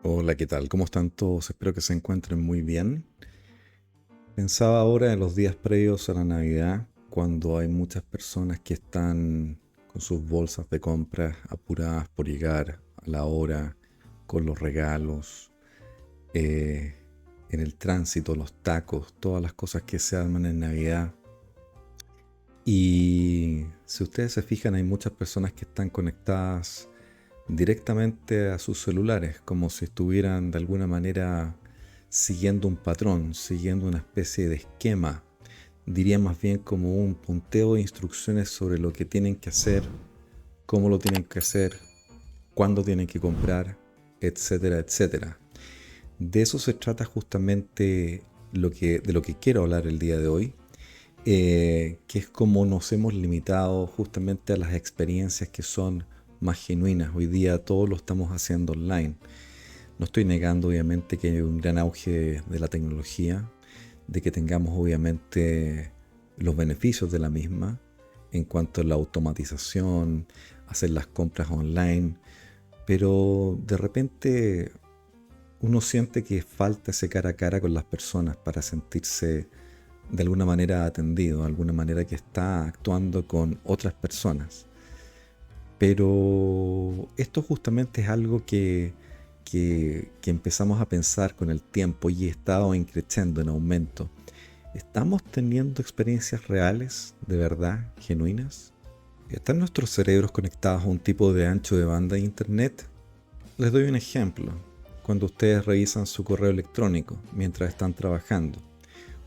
Hola, ¿qué tal? ¿Cómo están todos? Espero que se encuentren muy bien. Pensaba ahora en los días previos a la Navidad, cuando hay muchas personas que están con sus bolsas de compras apuradas por llegar a la hora, con los regalos, eh, en el tránsito, los tacos, todas las cosas que se arman en Navidad. Y si ustedes se fijan, hay muchas personas que están conectadas directamente a sus celulares, como si estuvieran de alguna manera siguiendo un patrón, siguiendo una especie de esquema. Diría más bien como un punteo de instrucciones sobre lo que tienen que hacer, cómo lo tienen que hacer, cuándo tienen que comprar, etcétera, etcétera. De eso se trata justamente de lo que quiero hablar el día de hoy, que es como nos hemos limitado justamente a las experiencias que son más genuinas. Hoy día todo lo estamos haciendo online. No estoy negando obviamente que hay un gran auge de la tecnología, de que tengamos obviamente los beneficios de la misma en cuanto a la automatización, hacer las compras online, pero de repente uno siente que falta ese cara a cara con las personas para sentirse de alguna manera atendido, de alguna manera que está actuando con otras personas. Pero esto justamente es algo que empezamos a pensar con el tiempo y ha estado increciendo en aumento. ¿Estamos teniendo experiencias reales, de verdad, genuinas? ¿Están nuestros cerebros conectados a un tipo de ancho de banda de Internet? Les doy un ejemplo. Cuando ustedes revisan su correo electrónico mientras están trabajando,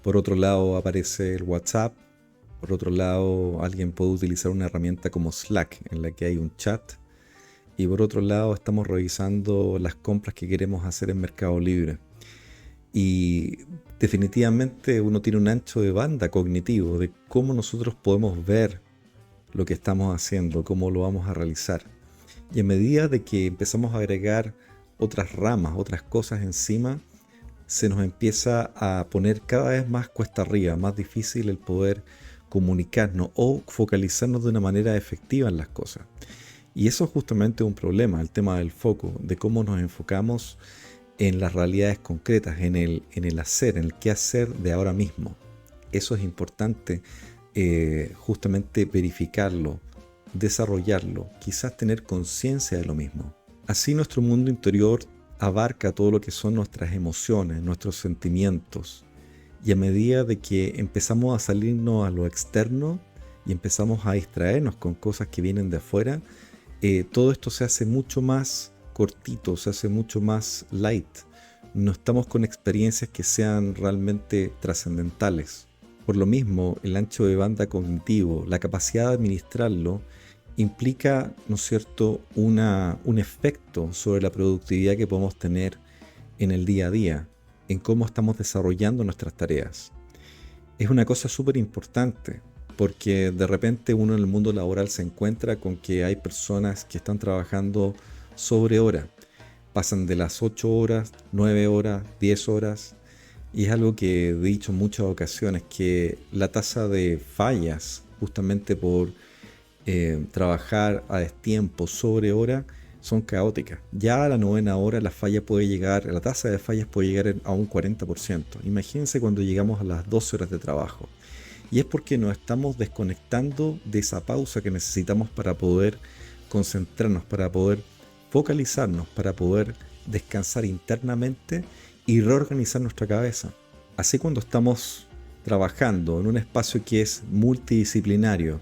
por otro lado aparece el WhatsApp. Por otro lado, alguien puede utilizar una herramienta como Slack, en la que hay un chat. Y por otro lado, estamos revisando las compras que queremos hacer en Mercado Libre. Y definitivamente uno tiene un ancho de banda cognitivo de cómo nosotros podemos ver lo que estamos haciendo, cómo lo vamos a realizar. Y a medida de que empezamos a agregar otras ramas, otras cosas encima, se nos empieza a poner cada vez más cuesta arriba, más difícil el poder comunicarnos o focalizarnos de una manera efectiva en las cosas. Y eso es justamente un problema, el tema del foco, de cómo nos enfocamos en las realidades concretas, en el hacer, en el qué hacer de ahora mismo. Eso es importante, justamente verificarlo, desarrollarlo, quizás tener conciencia de lo mismo. Así nuestro mundo interior abarca todo lo que son nuestras emociones, nuestros sentimientos. Y a medida de que empezamos a salirnos a lo externo y empezamos a distraernos con cosas que vienen de afuera, todo esto se hace mucho más cortito, se hace mucho más light. No estamos con experiencias que sean realmente trascendentales. Por lo mismo, el ancho de banda cognitivo, la capacidad de administrarlo, implica, ¿no es cierto?, un efecto sobre la productividad que podemos tener en el día a día, en cómo estamos desarrollando nuestras tareas. Es una cosa súper importante, porque de repente uno en el mundo laboral se encuentra con que hay personas que están trabajando sobre hora, pasan de las 8 horas, 9 horas, 10 horas, y es algo que he dicho en muchas ocasiones, que la tasa de fallas, justamente por trabajar a destiempo sobre hora, son caóticas. Ya a la novena hora la tasa de fallas puede llegar a un 40%. Imagínense cuando llegamos a las 12 horas de trabajo. Y es porque nos estamos desconectando de esa pausa que necesitamos para poder concentrarnos, para poder focalizarnos, para poder descansar internamente y reorganizar nuestra cabeza. Así, cuando estamos trabajando en un espacio que es multidisciplinario,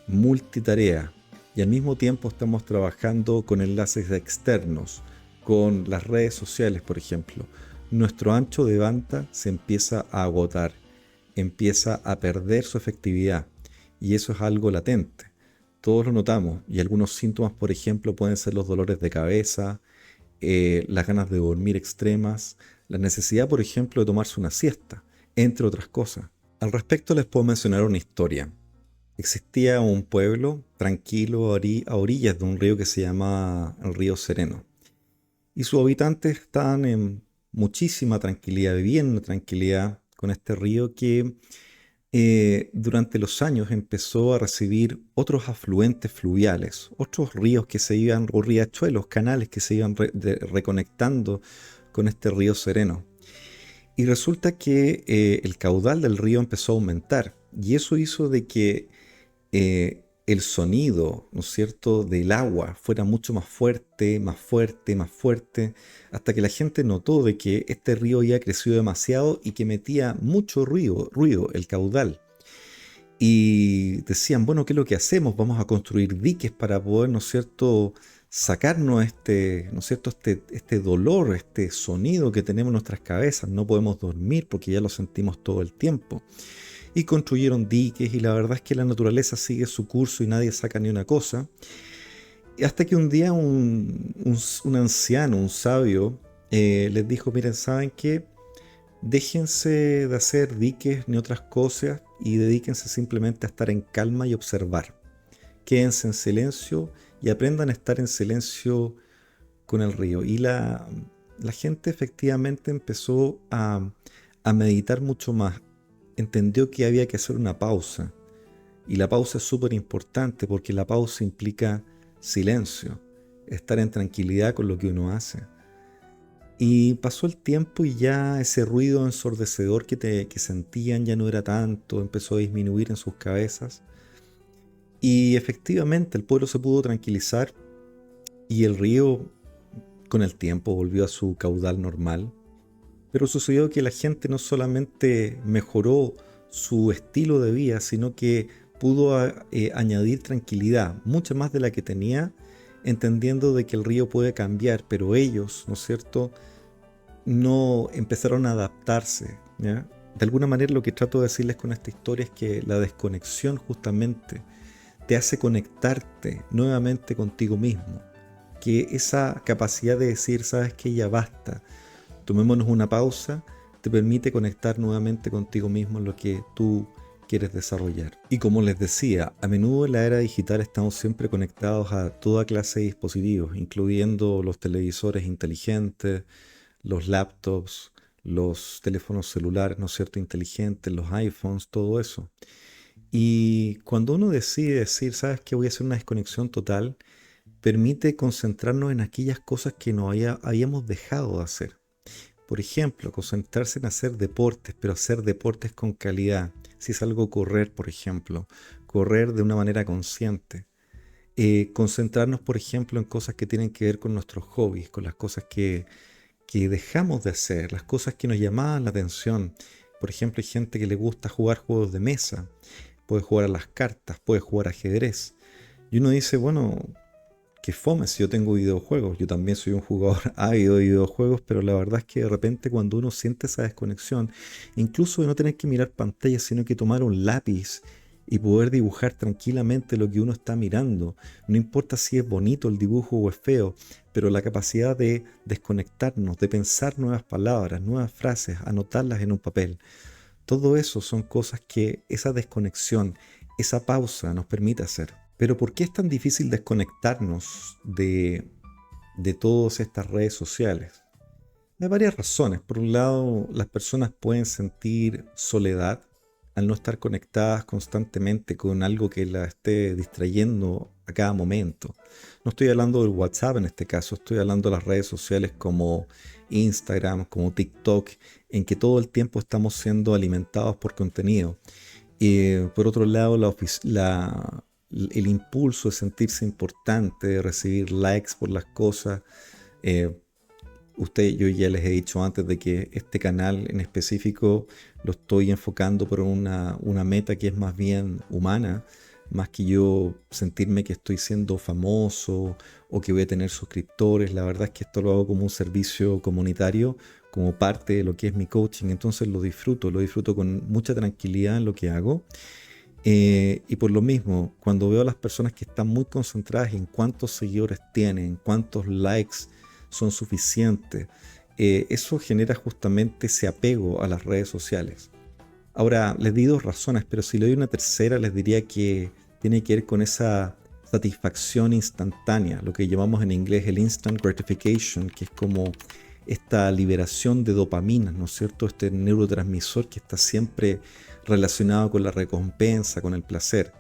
multitarea, y al mismo tiempo estamos trabajando con enlaces externos, con las redes sociales, por ejemplo, nuestro ancho de banda se empieza a agotar, empieza a perder su efectividad, y eso es algo latente. Todos lo notamos, y algunos síntomas, por ejemplo, pueden ser los dolores de cabeza, las ganas de dormir extremas, la necesidad, por ejemplo, de tomarse una siesta, entre otras cosas. Al respecto les puedo mencionar una historia. Existía un pueblo tranquilo a orillas de un río que se llama el río Sereno. Y sus habitantes estaban en muchísima tranquilidad, vivían en tranquilidad con este río que durante los años empezó a recibir otros afluentes fluviales, otros ríos que se iban, o riachuelos, canales que se iban reconectando con este río sereno. Y resulta que el caudal del río empezó a aumentar y eso hizo de que el sonido, ¿no es cierto?, del agua fuera mucho más fuerte, más fuerte, más fuerte, hasta que la gente notó de que este río ya creció demasiado y que metía mucho ruido el caudal. Y decían, bueno, ¿qué es lo que hacemos? Vamos a construir diques para poder, ¿no es cierto?, sacarnos ¿no es cierto?, este dolor, este sonido que tenemos en nuestras cabezas. No podemos dormir porque ya lo sentimos todo el tiempo. Y construyeron diques y la verdad es que la naturaleza sigue su curso y nadie saca ni una cosa. Y hasta que un día un anciano, un sabio, les dijo, miren, ¿saben qué? Déjense de hacer diques ni otras cosas y dedíquense simplemente a estar en calma y observar. Quédense en silencio y aprendan a estar en silencio con el río. Y la gente efectivamente empezó a meditar mucho más. Entendió que había que hacer una pausa. Y la pausa es súper importante porque la pausa implica silencio, estar en tranquilidad con lo que uno hace. Y pasó el tiempo y ya ese ruido ensordecedor que sentían ya no era tanto, empezó a disminuir en sus cabezas. Y efectivamente el pueblo se pudo tranquilizar y el río con el tiempo volvió a su caudal normal. Pero sucedió que la gente no solamente mejoró su estilo de vida, sino que pudo añadir tranquilidad, mucha más de la que tenía, entendiendo de que el río puede cambiar, pero ellos, ¿no es cierto?, no empezaron a adaptarse, ¿ya? De alguna manera lo que trato de decirles con esta historia es que la desconexión justamente te hace conectarte nuevamente contigo mismo, que esa capacidad de decir, sabes que ya basta, tomémonos una pausa, te permite conectar nuevamente contigo mismo en lo que tú quieres desarrollar. Y como les decía, a menudo en la era digital estamos siempre conectados a toda clase de dispositivos, incluyendo los televisores inteligentes, los laptops, los teléfonos celulares, ¿no es cierto?, inteligentes, los iPhones, todo eso. Y cuando uno decide decir, ¿sabes qué? Voy a hacer una desconexión total, permite concentrarnos en aquellas cosas que no habíamos dejado de hacer. Por ejemplo, concentrarse en hacer deportes, pero hacer deportes con calidad. Si es algo correr, por ejemplo, correr de una manera consciente. Concentrarnos, por ejemplo, en cosas que tienen que ver con nuestros hobbies, con las cosas que dejamos de hacer, las cosas que nos llamaban la atención. Por ejemplo, hay gente que le gusta jugar juegos de mesa, puede jugar a las cartas, puede jugar ajedrez. Y uno dice, bueno, qué fome si yo tengo videojuegos. Yo también soy un jugador ávido de videojuegos, pero la verdad es que de repente cuando uno siente esa desconexión, incluso de no tener que mirar pantallas, sino que tomar un lápiz y poder dibujar tranquilamente lo que uno está mirando, no importa si es bonito el dibujo o es feo, pero la capacidad de desconectarnos, de pensar nuevas palabras, nuevas frases, anotarlas en un papel, todo eso son cosas que esa desconexión, esa pausa nos permite hacer. Pero ¿por qué es tan difícil desconectarnos de todas estas redes sociales? Hay varias razones. Por un lado, las personas pueden sentir soledad al no estar conectadas constantemente con algo que la esté distrayendo a cada momento. No estoy hablando del WhatsApp en este caso, estoy hablando de las redes sociales como Instagram, como TikTok, en que todo el tiempo estamos siendo alimentados por contenido. Y por otro lado, el impulso de sentirse importante, de recibir likes por las cosas. Eh, yo ya les he dicho antes de que este canal en específico lo estoy enfocando por una meta que es más bien humana, más que yo sentirme que estoy siendo famoso o que voy a tener suscriptores. La verdad es que esto lo hago como un servicio comunitario, como parte de lo que es mi coaching. Entonces lo disfruto con mucha tranquilidad en lo que hago. Y por lo mismo, cuando veo a las personas que están muy concentradas en cuántos seguidores tienen, cuántos likes son suficientes, eso genera justamente ese apego a las redes sociales. Ahora, les di dos razones, pero si le doy una tercera, les diría que tiene que ver con esa satisfacción instantánea, lo que llamamos en inglés el instant gratification, que es como esta liberación de dopamina, ¿no es cierto? Este neurotransmisor que está siempre relacionado con la recompensa, con el placer.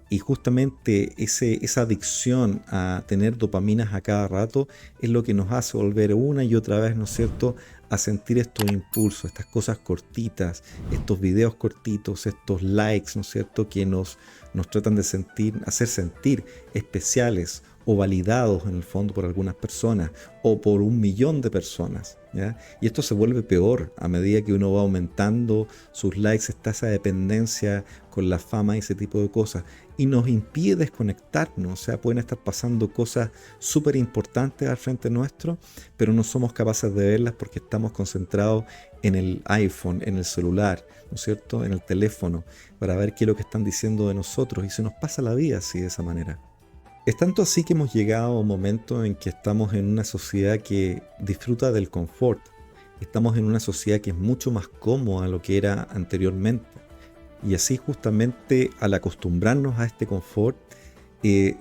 Y justamente esa adicción a tener dopaminas a cada rato es lo que nos hace volver una y otra vez, ¿no es cierto?, a sentir estos impulsos, estas cosas cortitas, estos videos cortitos, estos likes, ¿no es cierto?, que nos tratan de hacer sentir especiales o validados en el fondo por algunas personas o por 1 millón de personas, ¿ya? Y esto se vuelve peor a medida que uno va aumentando sus likes, está esa dependencia con la fama y ese tipo de cosas y nos impide desconectarnos. O sea, pueden estar pasando cosas súper importantes al frente nuestro, pero no somos capaces de verlas porque estamos concentrados en el iPhone, en el celular, ¿no es cierto?, en el teléfono, para ver qué es lo que están diciendo de nosotros, y se nos pasa la vida así, de esa manera. Es tanto así que hemos llegado a un momento en que estamos en una sociedad que disfruta del confort. Estamos en una sociedad que es mucho más cómoda a lo que era anteriormente. Y así, justamente, al acostumbrarnos a este confort,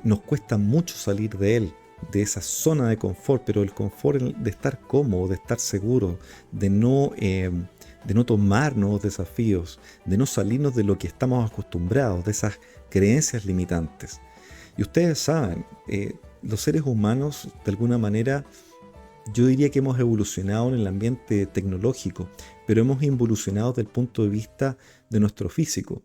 nos cuesta mucho salir de él, de esa zona de confort, pero el confort de estar cómodo, de estar seguro, de no tomar nuevos desafíos, de no salirnos de lo que estamos acostumbrados, de esas creencias limitantes. Y ustedes saben, los seres humanos, de alguna manera, yo diría que hemos evolucionado en el ambiente tecnológico, pero hemos evolucionado desde el punto de vista de nuestro físico.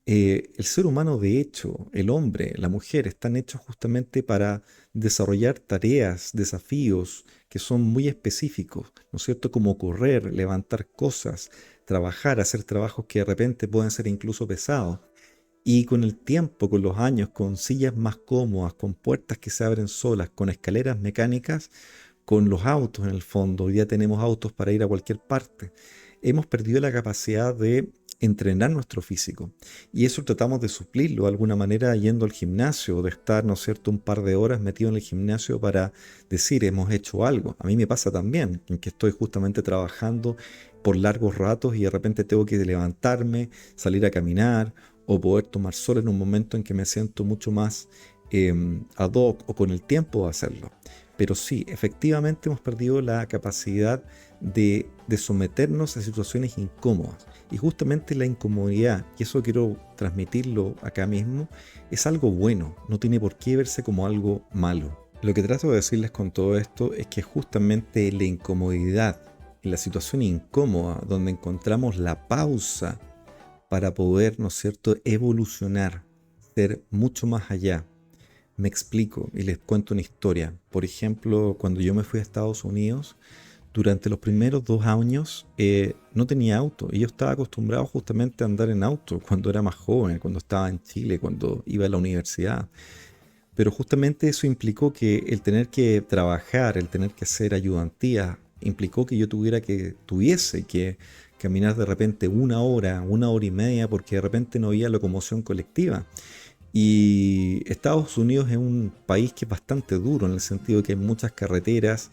El ser humano, de hecho, el hombre, la mujer, están hechos justamente para desarrollar tareas, desafíos que son muy específicos, ¿no es cierto? Como correr, levantar cosas, trabajar, hacer trabajos que de repente pueden ser incluso pesados. Y con el tiempo, con los años, con sillas más cómodas, con puertas que se abren solas, con escaleras mecánicas, con los autos en el fondo, hoy día tenemos autos para ir a cualquier parte, hemos perdido la capacidad de entrenar nuestro físico. Y eso tratamos de suplirlo de alguna manera yendo al gimnasio, de estar, ¿no es cierto?, un par de horas metido en el gimnasio para decir, hemos hecho algo. A mí me pasa también, en que estoy justamente trabajando por largos ratos y de repente tengo que levantarme, salir a caminar o poder tomar sol en un momento en que me siento mucho más ad hoc o con el tiempo de hacerlo. Pero sí, efectivamente hemos perdido la capacidad de someternos a situaciones incómodas. Y justamente la incomodidad, y eso quiero transmitirlo acá mismo, es algo bueno, no tiene por qué verse como algo malo. Lo que trato de decirles con todo esto es que justamente la incomodidad, la situación incómoda, donde encontramos la pausa para poder, ¿no es cierto?, evolucionar, ser mucho más allá. Me explico y les cuento una historia. Por ejemplo, cuando yo me fui a Estados Unidos, durante los primeros 2 años no tenía auto y yo estaba acostumbrado justamente a andar en auto cuando era más joven, cuando estaba en Chile, cuando iba a la universidad. Pero justamente eso implicó que el tener que trabajar, el tener que hacer ayudantía, implicó que yo tuviese que caminar de repente 1 hora, 1 hora y media, porque de repente no había locomoción colectiva. Y Estados Unidos es un país que es bastante duro en el sentido de que hay muchas carreteras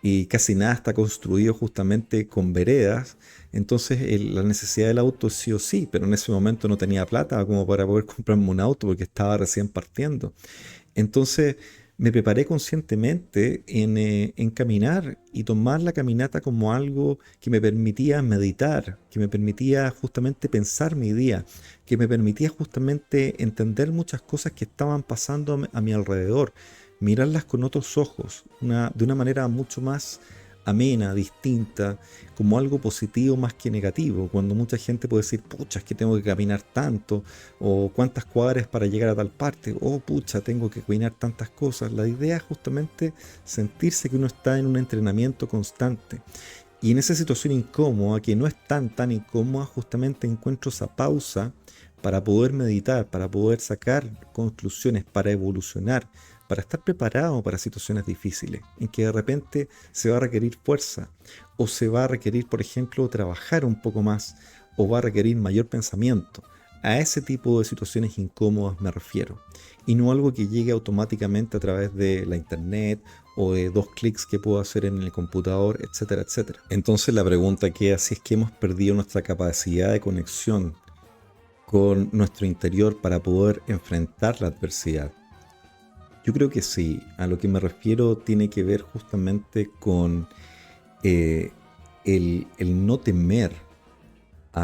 y casi nada está construido justamente con veredas. Entonces la necesidad del auto sí o sí, pero en ese momento no tenía plata como para poder comprarme un auto porque estaba recién partiendo. Entonces me preparé conscientemente en caminar y tomar la caminata como algo que me permitía meditar, que me permitía justamente pensar mi día, que me permitía justamente entender muchas cosas que estaban pasando a mi alrededor, mirarlas con otros ojos, de una manera mucho más amena, distinta, como algo positivo más que negativo, cuando mucha gente puede decir, pucha, es que tengo que caminar tanto, o cuántas cuadras para llegar a tal parte, o pucha, tengo que caminar tantas cosas. La idea es justamente sentirse que uno está en un entrenamiento constante. Y en esa situación incómoda, que no es tan incómoda, justamente encuentro esa pausa para poder meditar, para poder sacar conclusiones, para evolucionar, para estar preparado para situaciones difíciles, en que de repente se va a requerir fuerza, o se va a requerir, por ejemplo, trabajar un poco más, o va a requerir mayor pensamiento. A ese tipo de situaciones incómodas me refiero, y no algo que llegue automáticamente a través de la internet o de 2 clics que puedo hacer en el computador, etcétera, etcétera. Entonces la pregunta queda si es que hemos perdido nuestra capacidad de conexión con nuestro interior para poder enfrentar la adversidad. Yo creo que sí. A lo que me refiero tiene que ver justamente con eh, el no temer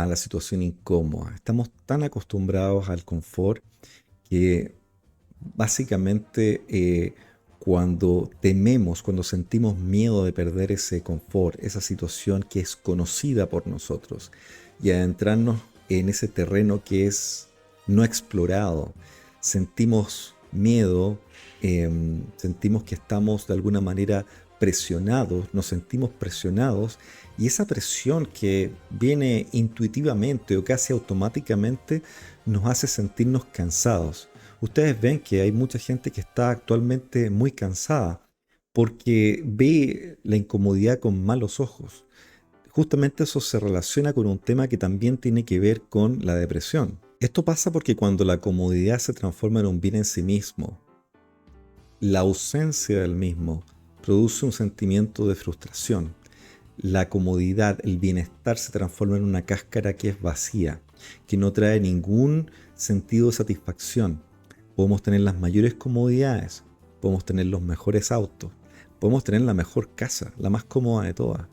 a la situación incómoda. Estamos tan acostumbrados al confort que básicamente cuando tememos, cuando sentimos miedo de perder ese confort, esa situación que es conocida por nosotros, y adentrarnos en ese terreno que es no explorado, sentimos miedo, sentimos que estamos de alguna manera presionados, nos sentimos presionados, y esa presión que viene intuitivamente o casi automáticamente nos hace sentirnos cansados. Ustedes ven que hay mucha gente que está actualmente muy cansada porque ve la incomodidad con malos ojos. Justamente eso se relaciona con un tema que también tiene que ver con la depresión. Esto pasa porque cuando la comodidad se transforma en un bien en sí mismo, la ausencia del mismo produce un sentimiento de frustración. La comodidad, el bienestar se transforma en una cáscara que es vacía, que no trae ningún sentido de satisfacción. Podemos tener las mayores comodidades, podemos tener los mejores autos, podemos tener la mejor casa, la más cómoda de todas,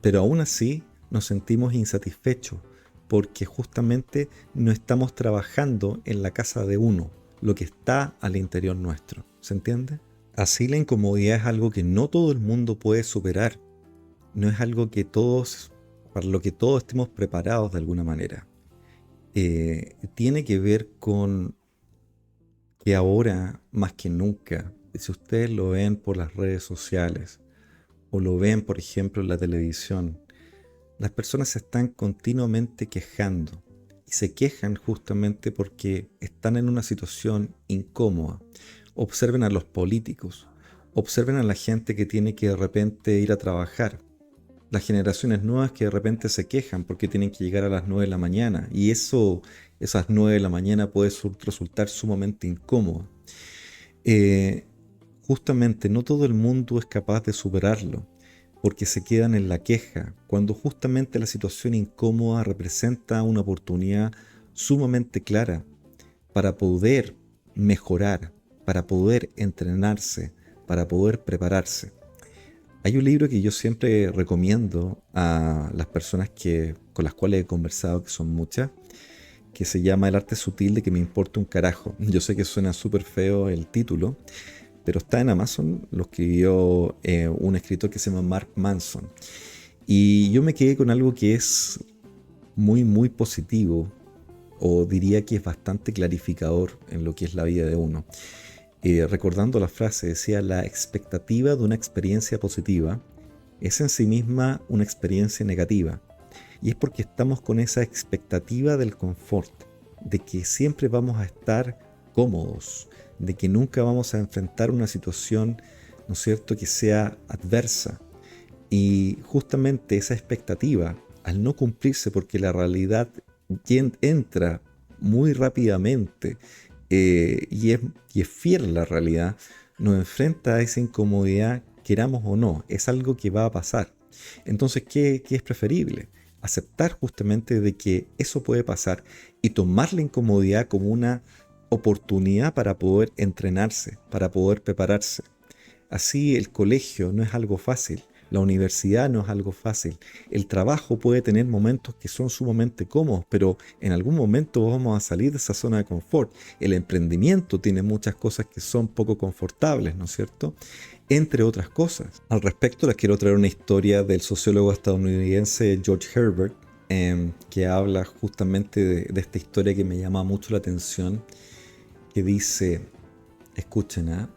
pero aún así nos sentimos insatisfechos porque justamente no estamos trabajando en la casa de uno, lo que está al interior nuestro. ¿Se entiende? Así la incomodidad es algo que no todo el mundo puede superar. No es algo que todos, para lo que todos estemos preparados de alguna manera. Tiene que ver con que ahora, más que nunca, si ustedes lo ven por las redes sociales o lo ven, por ejemplo, en la televisión, las personas se están continuamente quejando y se quejan justamente porque están en una situación incómoda. Observen a los políticos, observen a la gente que tiene que de repente ir a trabajar, las generaciones nuevas que de repente se quejan porque tienen que llegar a las 9 de la mañana y esas 9 de la mañana puede resultar sumamente incómodo. Eh, Justamente no todo el mundo es capaz de superarlo porque se quedan en la queja, cuando justamente la situación incómoda representa una oportunidad sumamente clara para poder mejorar, para poder entrenarse, para poder prepararse. Hay un libro que yo siempre recomiendo a las personas con las cuales he conversado, que son muchas, que se llama El arte sutil de que me importa un carajo. Yo sé que suena súper feo el título, pero está en Amazon, lo escribió un escritor que se llama Mark Manson. Y yo me quedé con algo que es muy, muy positivo, o diría que es bastante clarificador en lo que es la vida de uno. Recordando la frase, decía: la expectativa de una experiencia positiva es en sí misma una experiencia negativa. Y es porque estamos con esa expectativa del confort, de que siempre vamos a estar cómodos, de que nunca vamos a enfrentar una situación, ¿no es cierto?, que sea adversa. Y justamente esa expectativa, al no cumplirse porque la realidad entra muy rápidamente y es fiel a la realidad, nos enfrenta a esa incomodidad, queramos o no, es algo que va a pasar. Entonces, ¿qué es preferible? Aceptar justamente de que eso puede pasar y tomar la incomodidad como una oportunidad para poder entrenarse, para poder prepararse. Así el colegio no es algo fácil, la universidad no es algo fácil, el trabajo puede tener momentos que son sumamente cómodos, pero en algún momento vamos a salir de esa zona de confort. El emprendimiento tiene muchas cosas que son poco confortables, ¿no es cierto? Entre otras cosas. Al respecto les quiero traer una historia del sociólogo estadounidense George Herbert, que habla justamente de esta historia que me llama mucho la atención, que dice, escuchen,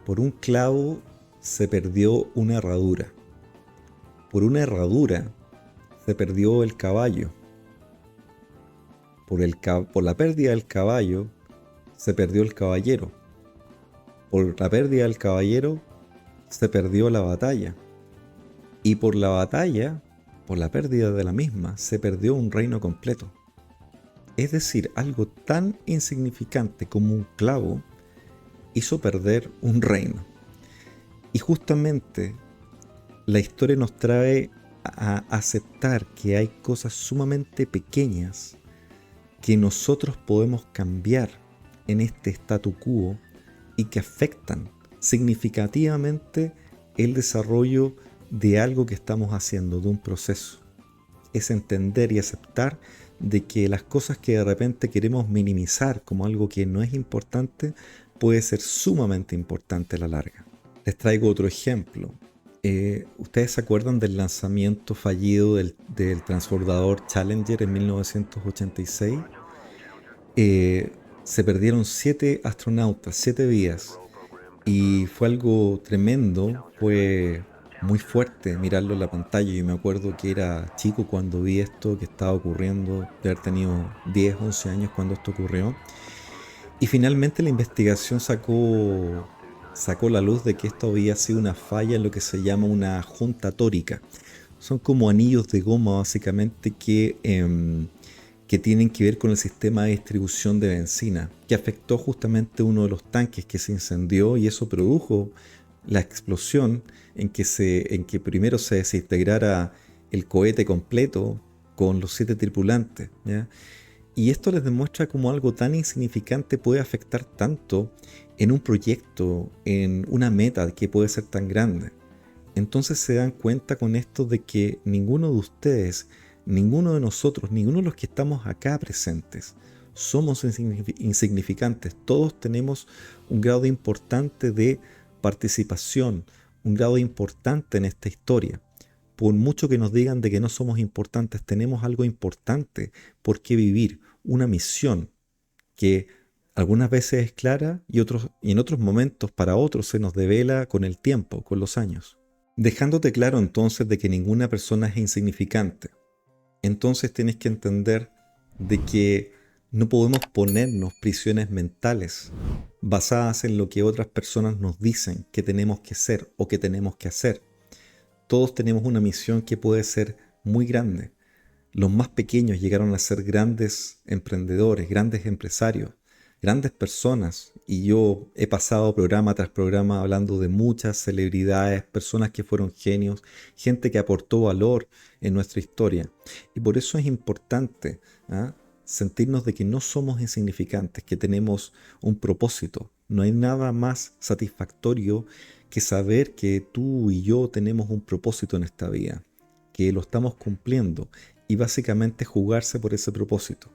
por un clavo se perdió una herradura. Por una herradura se perdió el caballo. Por la pérdida del caballo se perdió el caballero. Por la pérdida del caballero se perdió la batalla. Y por la batalla, por la pérdida de la misma, se perdió un reino completo. Es decir, algo tan insignificante como un clavo hizo perder un reino. Y justamente la historia nos trae a aceptar que hay cosas sumamente pequeñas que nosotros podemos cambiar en este statu quo y que afectan significativamente el desarrollo de algo que estamos haciendo, de un proceso. es entender y aceptar de que las cosas que de repente queremos minimizar como algo que no es importante, puede ser sumamente importante a la larga. Les traigo otro ejemplo. ¿Ustedes se acuerdan del lanzamiento fallido del transbordador Challenger en 1986? Se perdieron 7 astronautas, 7 vidas. Y fue algo tremendo, fue muy fuerte mirarlo en la pantalla. Yo me acuerdo que era chico cuando vi esto que estaba ocurriendo, de haber tenido 10, 11 años cuando esto ocurrió. Y finalmente la investigación sacó la luz de que esto había sido una falla en lo que se llama una junta tórica. Son como anillos de goma básicamente que tienen que ver con el sistema de distribución de benzina, que afectó justamente uno de los tanques que se incendió y eso produjo la explosión en que primero se desintegrara el cohete completo con los 7 tripulantes, ¿ya? Y esto les demuestra cómo algo tan insignificante puede afectar tanto en un proyecto, en una meta que puede ser tan grande. Entonces se dan cuenta con esto de que ninguno de ustedes, ninguno de nosotros, ninguno de los que estamos acá presentes, somos insignificantes. Todos tenemos un grado importante de participación, un grado importante en esta historia. Por mucho que nos digan de que no somos importantes, tenemos algo importante por qué vivir, una misión que algunas veces es clara y en otros momentos para otros se nos devela con el tiempo, con los años. Dejándote claro entonces de que ninguna persona es insignificante, entonces tienes que entender de que no podemos ponernos prisiones mentales basadas en lo que otras personas nos dicen que tenemos que ser o que tenemos que hacer. Todos tenemos una misión que puede ser muy grande. Los más pequeños llegaron a ser grandes emprendedores, grandes empresarios, grandes personas. Y yo he pasado programa tras programa hablando de muchas celebridades, personas que fueron genios, gente que aportó valor en nuestra historia. Y por eso es importante, ¿ah?, sentirnos de que no somos insignificantes, que tenemos un propósito. No hay nada más satisfactorio que saber que tú y yo tenemos un propósito en esta vida, que lo estamos cumpliendo y básicamente jugarse por ese propósito.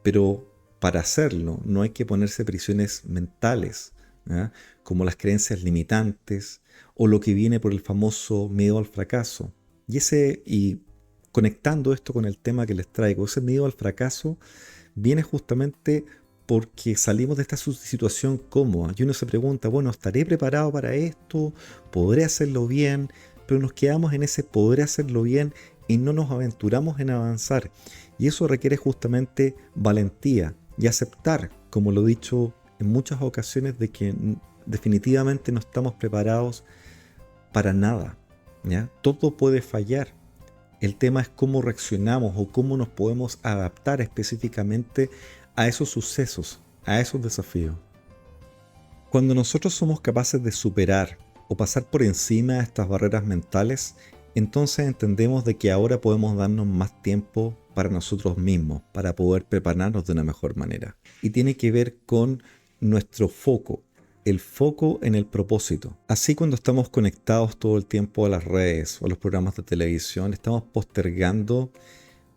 Pero para hacerlo no hay que ponerse prisiones mentales, ¿ya?, como las creencias limitantes o lo que viene por el famoso miedo al fracaso. Y conectando esto con el tema que les traigo, ese miedo al fracaso viene justamente porque salimos de esta situación cómoda y uno se pregunta, bueno, ¿estaré preparado para esto? ¿Podré hacerlo bien? Pero nos quedamos en ese podré hacerlo bien y no nos aventuramos en avanzar. Y eso requiere justamente valentía y aceptar, como lo he dicho en muchas ocasiones, de que definitivamente no estamos preparados para nada, ¿ya? Todo puede fallar. El tema es cómo reaccionamos o cómo nos podemos adaptar específicamente a esos sucesos, a esos desafíos. Cuando nosotros somos capaces de superar o pasar por encima de estas barreras mentales, entonces entendemos de que ahora podemos darnos más tiempo para nosotros mismos, para poder prepararnos de una mejor manera. Y tiene que ver con nuestro foco, el foco en el propósito. Así, cuando estamos conectados todo el tiempo a las redes o a los programas de televisión, estamos postergando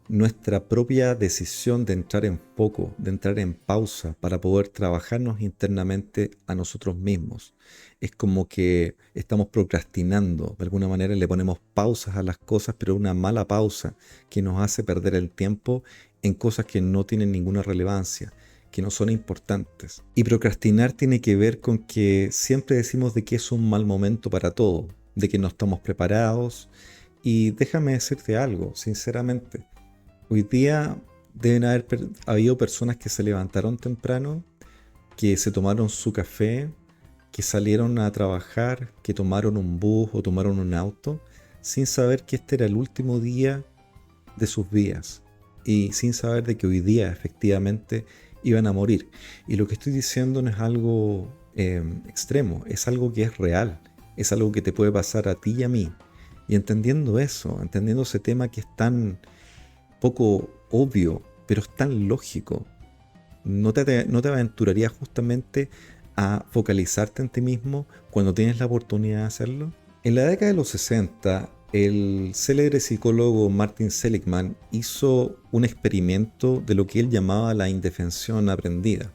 nuestra propia decisión de entrar en foco, de entrar en pausa para poder trabajarnos internamente a nosotros mismos. Es como que estamos procrastinando, de alguna manera le ponemos pausas a las cosas, pero una mala pausa que nos hace perder el tiempo en cosas que no tienen ninguna relevancia, que no son importantes. Y procrastinar tiene que ver con que siempre decimos de que es un mal momento para todo, de que no estamos preparados. Y déjame decirte algo, sinceramente. Hoy día deben haber habido personas que se levantaron temprano, que se tomaron su café, que salieron a trabajar, que tomaron un bus o tomaron un auto, sin saber que este era el último día de sus vidas y sin saber de que hoy día efectivamente iban a morir. Y lo que estoy diciendo no es algo extremo, es algo que es real, es algo que te puede pasar a ti y a mí. Y entendiendo eso, entendiendo ese tema que es tan poco obvio, pero es tan lógico, ¿no te aventurarías justamente a focalizarte en ti mismo cuando tienes la oportunidad de hacerlo? En la década de los 60 El célebre psicólogo Martin Seligman hizo un experimento de lo que él llamaba la indefensión aprendida.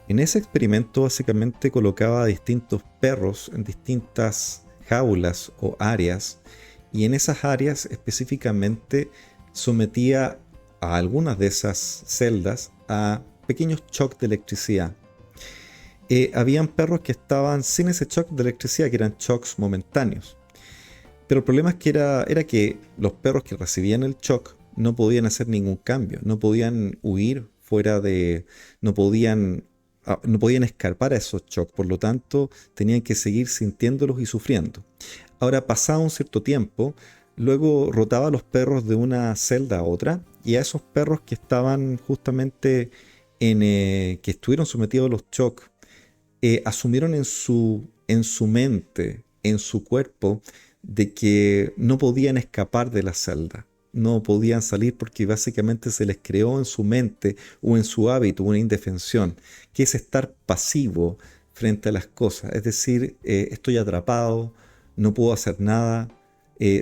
En ese experimento básicamente colocaba a distintos perros en distintas jaulas o áreas, y en esas áreas específicamente sometía a algunas de esas celdas a pequeños shocks de electricidad. Habían perros que estaban sin ese shock de electricidad, que eran shocks momentáneos. Pero el problema es que era que los perros que recibían el shock no podían hacer ningún cambio, no podían huir fuera de, no podían, no podían escapar a esos shocks, por lo tanto tenían que seguir sintiéndolos y sufriendo. Ahora, pasado un cierto tiempo, luego rotaba a los perros de una celda a otra, y a esos perros que estaban justamente que estuvieron sometidos a los shocks, asumieron en su mente, en su cuerpo, de que no podían escapar de la celda, no podían salir porque básicamente se les creó en su mente o en su hábito una indefensión, que es estar pasivo frente a las cosas, es decir, estoy atrapado, no puedo hacer nada,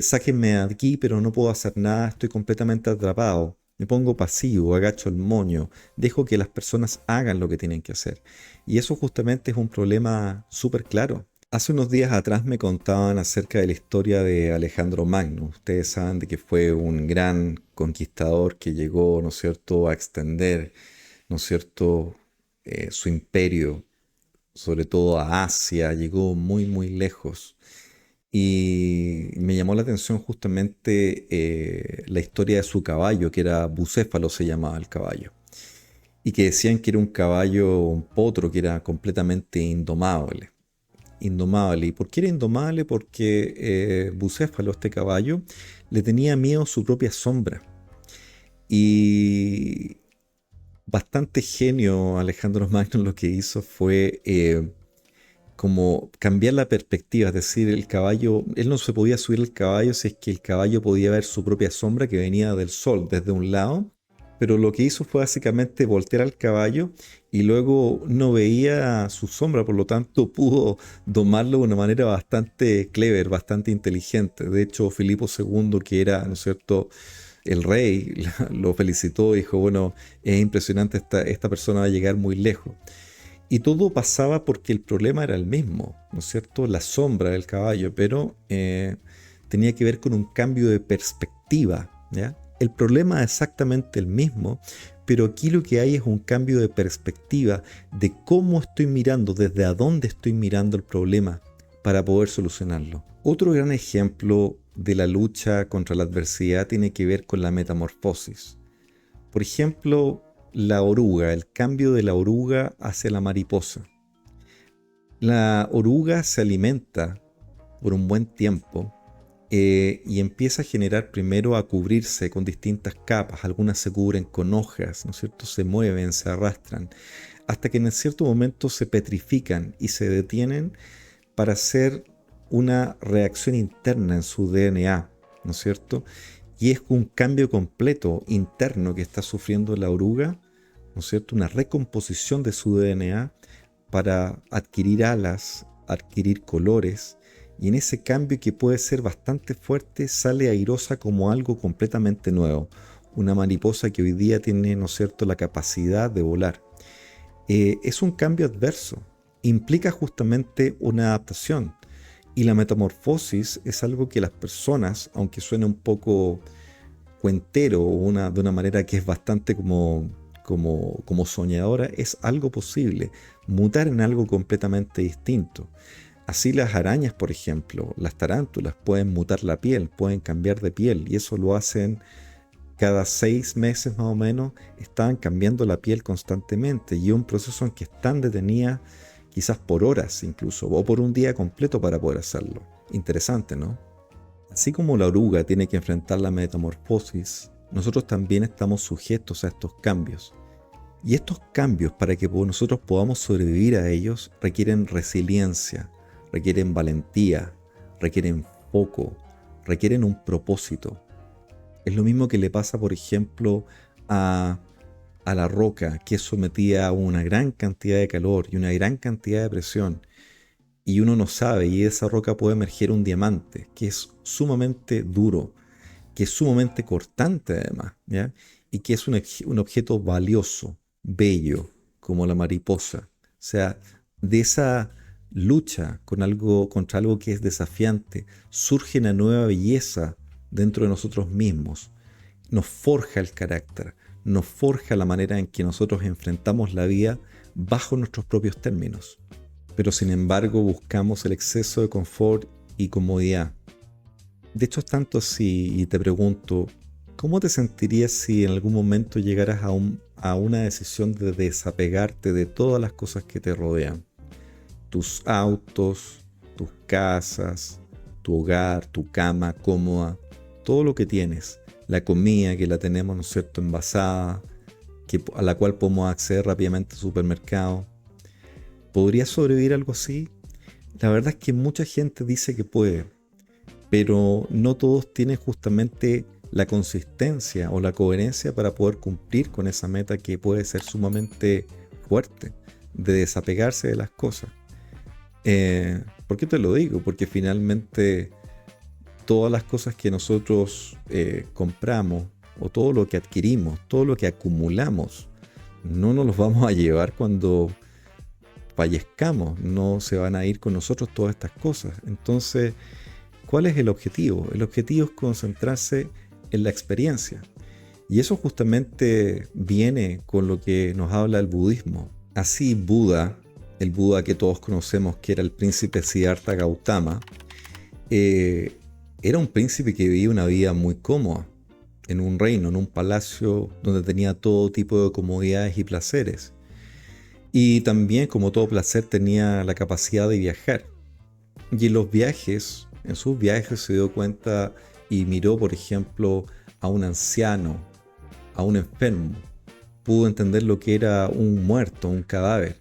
sáquenme de aquí pero no puedo hacer nada, estoy completamente atrapado. Me pongo pasivo, agacho el moño, dejo que las personas hagan lo que tienen que hacer. Y eso justamente es un problema súper claro. Hace unos días atrás me contaban acerca de la historia de Alejandro Magno. Ustedes saben de que fue un gran conquistador que llegó, ¿no es cierto?, a extender, ¿no es cierto?, su imperio, sobre todo a Asia, llegó muy, muy lejos. Y me llamó la atención justamente la historia de su caballo, que era Bucéfalo, se llamaba el caballo. Y que decían que era un caballo, un potro, que era completamente indomable. Indomable. ¿Y por qué era indomable? Porque Bucéfalo, este caballo, le tenía miedo a su propia sombra. Y bastante genio Alejandro Magno lo que hizo fue como cambiar la perspectiva, es decir, el caballo, él no se podía subir al caballo si es que el caballo podía ver su propia sombra que venía del sol desde un lado, pero lo que hizo fue básicamente voltear al caballo y luego no veía su sombra, por lo tanto pudo domarlo de una manera bastante clever, bastante inteligente. De hecho, Filipo II, que era, ¿no es cierto?, el rey, lo felicitó y dijo, bueno, es impresionante, esta persona va a llegar muy lejos. Y todo pasaba porque el problema era el mismo, ¿no es cierto? La sombra del caballo, pero tenía que ver con un cambio de perspectiva, ¿ya? El problema es exactamente el mismo, pero aquí lo que hay es un cambio de perspectiva de cómo estoy mirando, desde a dónde estoy mirando el problema para poder solucionarlo. Otro gran ejemplo de la lucha contra la adversidad tiene que ver con la metamorfosis. Por ejemplo, la oruga, el cambio de la oruga hacia la mariposa. La oruga se alimenta por un buen tiempo y empieza a generar primero a cubrirse con distintas capas. Algunas se cubren con hojas, ¿no es cierto? Se mueven, se arrastran, hasta que en cierto momento se petrifican y se detienen para hacer una reacción interna en su DNA, ¿no es cierto? Y es un cambio completo interno que está sufriendo la oruga, ¿no es cierto? Una recomposición de su DNA para adquirir alas, adquirir colores, y en ese cambio que puede ser bastante fuerte sale airosa como algo completamente nuevo, una mariposa que hoy día tiene, ¿no es cierto?, la capacidad de volar. Es un cambio adverso, implica justamente una adaptación, y la metamorfosis es algo que las personas, aunque suene un poco cuentero o de una manera que es bastante como soñadora, es algo posible, mutar en algo completamente distinto. Así las arañas, por ejemplo, las tarántulas pueden mutar la piel, pueden cambiar de piel, y eso lo hacen cada 6 meses más o menos, están cambiando la piel constantemente, y es un proceso en que están detenidas quizás por horas incluso, o por un día completo para poder hacerlo. Interesante, ¿no? Así como la oruga tiene que enfrentar la metamorfosis, nosotros también estamos sujetos a estos cambios. Y estos cambios, para que nosotros podamos sobrevivir a ellos, requieren resiliencia, requieren valentía, requieren foco, requieren un propósito. Es lo mismo que le pasa, por ejemplo, a la roca, que es sometida a una gran cantidad de calor y una gran cantidad de presión. y uno no sabe, y de esa roca puede emerger un diamante que es sumamente duro, que es sumamente cortante además, ¿ya? Y que es un objeto valioso, bello, como la mariposa. O sea, de esa lucha con algo, contra algo que es desafiante, surge una nueva belleza dentro de nosotros mismos. Nos forja el carácter, nos forja la manera en que nosotros enfrentamos la vida bajo nuestros propios términos. Pero sin embargo buscamos el exceso de confort y comodidad. De hecho es tanto así, y te pregunto, ¿cómo te sentirías si en algún momento llegaras a una decisión de desapegarte de todas las cosas que te rodean? Tus autos, tus casas, tu hogar, tu cama cómoda, todo lo que tienes, la comida que la tenemos, ¿no es cierto?, envasada, a la cual podemos acceder rápidamente al supermercado. ¿Podría sobrevivir algo así? La verdad es que mucha gente dice que puede, pero no todos tienen justamente la consistencia o la coherencia para poder cumplir con esa meta que puede ser sumamente fuerte, de desapegarse de las cosas. ¿Por qué te lo digo? Porque finalmente todas las cosas que nosotros compramos o todo lo que adquirimos, todo lo que acumulamos, no nos los vamos a llevar cuando fallezcamos, no se van a ir con nosotros todas estas cosas. Entonces, ¿cuál es el objetivo? El objetivo es concentrarse en la experiencia. Y eso justamente viene con lo que nos habla el budismo. Así Buda, el Buda que todos conocemos, que era el príncipe Siddhartha Gautama, era un príncipe que vivía una vida muy cómoda, en un reino, en un palacio donde tenía todo tipo de comodidades y placeres. Y también, como todo placer, tenía la capacidad de viajar. Y en sus viajes se dio cuenta y miró, por ejemplo, a un anciano, a un enfermo. Pudo entender lo que era un muerto, un cadáver.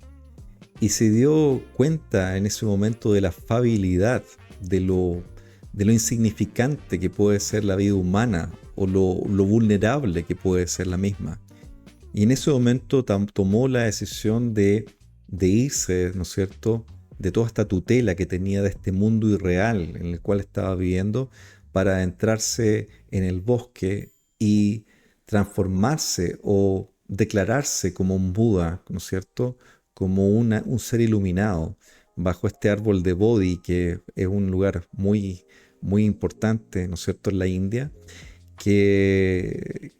Y se dio cuenta en ese momento de la fabilidad, de lo insignificante que puede ser la vida humana o lo vulnerable que puede ser la misma. Y en ese momento tomó la decisión de irse, ¿no es cierto?, de toda esta tutela que tenía de este mundo irreal en el cual estaba viviendo, para adentrarse en el bosque y transformarse o declararse como un Buda, ¿no es cierto?, como un ser iluminado bajo este árbol de Bodhi, que es un lugar muy, muy importante, ¿no es cierto?, en la India, que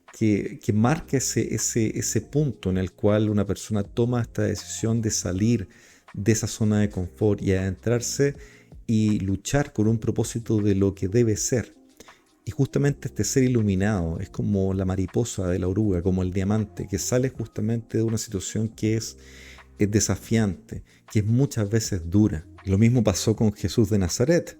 marca ese punto en el cual una persona toma esta decisión de salir de esa zona de confort y adentrarse y luchar con un propósito de lo que debe ser. Y justamente este ser iluminado es como la mariposa de la oruga, como el diamante, que sale justamente de una situación que es desafiante, que es muchas veces dura. Lo mismo pasó con Jesús de Nazaret,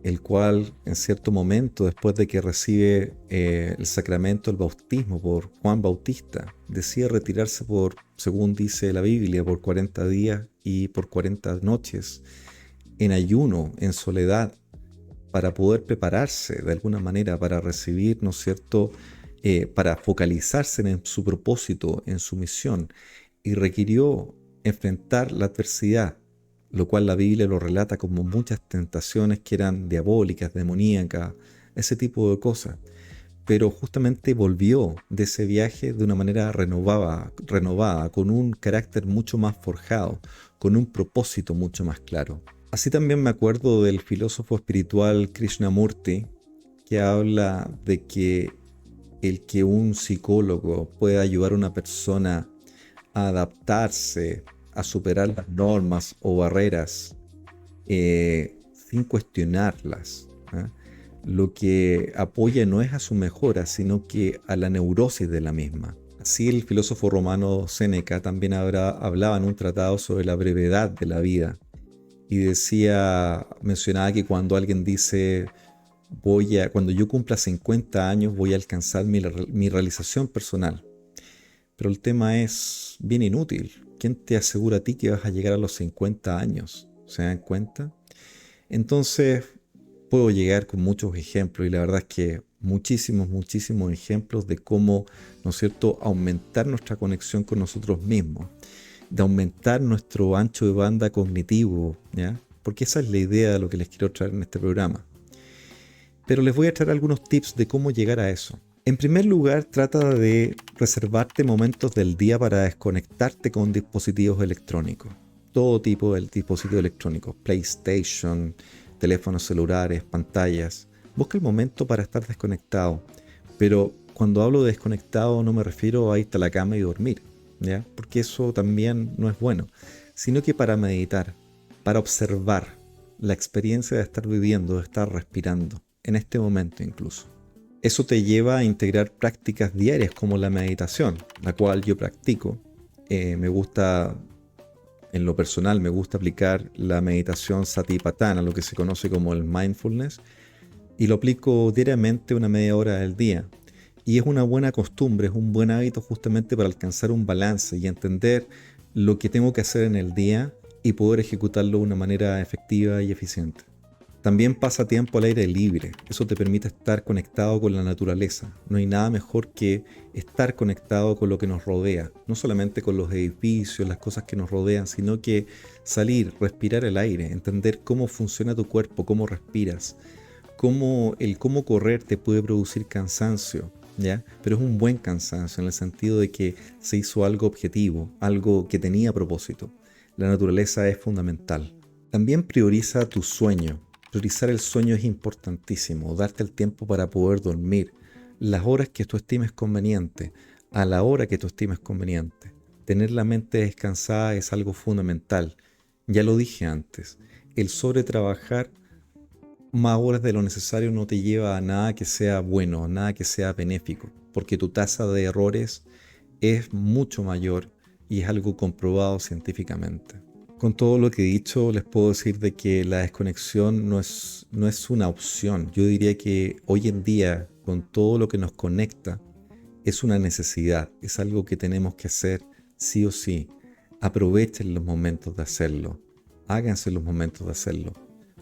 el cual en cierto momento, después de que recibe el sacramento del bautismo por Juan Bautista, decide retirarse según dice la Biblia, por 40 días y por 40 noches en ayuno, en soledad, para poder prepararse de alguna manera para recibir, ¿no es cierto?, para focalizarse en su propósito, en su misión, y requirió enfrentar la adversidad, lo cual la Biblia lo relata como muchas tentaciones que eran diabólicas, demoníacas, ese tipo de cosas. Pero justamente volvió de ese viaje de una manera renovada, con un carácter mucho más forjado, con un propósito mucho más claro. Así también me acuerdo del filósofo espiritual Krishnamurti, que habla de que el que un psicólogo pueda ayudar a una persona a adaptarse, a superar las normas o barreras sin cuestionarlas, ¿eh? Lo que apoya no es a su mejora, sino que a la neurosis de la misma. Así el filósofo romano Séneca también hablaba en un tratado sobre la brevedad de la vida y mencionaba que cuando alguien dice cuando yo cumpla 50 años voy a alcanzar mi realización personal. Pero el tema es bien inútil. ¿Quién te asegura a ti que vas a llegar a los 50 años? ¿Se dan cuenta? Entonces, puedo llegar con muchos ejemplos y la verdad es que muchísimos, muchísimos ejemplos de cómo, ¿no es cierto?, aumentar nuestra conexión con nosotros mismos, de aumentar nuestro ancho de banda cognitivo, ¿ya?, porque esa es la idea de lo que les quiero traer en este programa. Pero les voy a traer algunos tips de cómo llegar a eso. En primer lugar, trata de reservarte momentos del día para desconectarte con dispositivos electrónicos. Todo tipo de dispositivos electrónicos, PlayStation, teléfonos celulares, pantallas. Busca el momento para estar desconectado. Pero cuando hablo de desconectado no me refiero a irte a la cama y dormir, ¿ya? Porque eso también no es bueno, sino que para meditar, para observar la experiencia de estar viviendo, de estar respirando, en este momento incluso. Eso te lleva a integrar prácticas diarias como la meditación, la cual yo practico. Me gusta, en lo personal, me gusta aplicar la meditación satipatthana, lo que se conoce como el mindfulness, y lo aplico diariamente una media hora del día. Y es una buena costumbre, es un buen hábito justamente para alcanzar un balance y entender lo que tengo que hacer en el día y poder ejecutarlo de una manera efectiva y eficiente. También pasa tiempo al aire libre. Eso te permite estar conectado con la naturaleza. No hay nada mejor que estar conectado con lo que nos rodea. No solamente con los edificios, las cosas que nos rodean, sino que salir, respirar el aire, entender cómo funciona tu cuerpo, cómo respiras, cómo correr te puede producir cansancio, ¿ya? Pero es un buen cansancio en el sentido de que se hizo algo objetivo, algo que tenía propósito. La naturaleza es fundamental. También prioriza tu sueño. Priorizar el sueño es importantísimo, darte el tiempo para poder dormir, las horas que tú estimes conveniente, a la hora que tú estimes conveniente. Tener la mente descansada es algo fundamental. Ya lo dije antes, el sobretrabajar más horas de lo necesario no te lleva a nada que sea bueno, nada que sea benéfico, porque tu tasa de errores es mucho mayor y es algo comprobado científicamente. Con todo lo que he dicho, les puedo decir de que la desconexión no es una opción. Yo diría que hoy en día, con todo lo que nos conecta, es una necesidad, es algo que tenemos que hacer sí o sí. Aprovechen los momentos de hacerlo, háganse los momentos de hacerlo.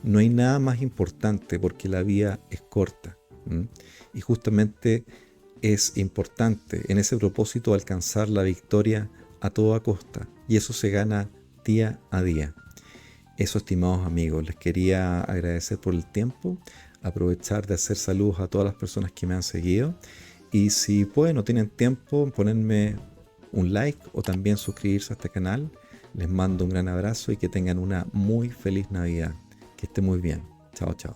No hay nada más importante porque la vida es corta. Y justamente es importante en ese propósito alcanzar la victoria a toda costa. Y eso se gana día a día. Eso, estimados amigos, les quería agradecer por el tiempo, aprovechar de hacer saludos a todas las personas que me han seguido y si pueden o tienen tiempo, ponerme un like o también suscribirse a este canal. Les mando un gran abrazo y que tengan una muy feliz Navidad. Que esté muy bien. Chao, chao.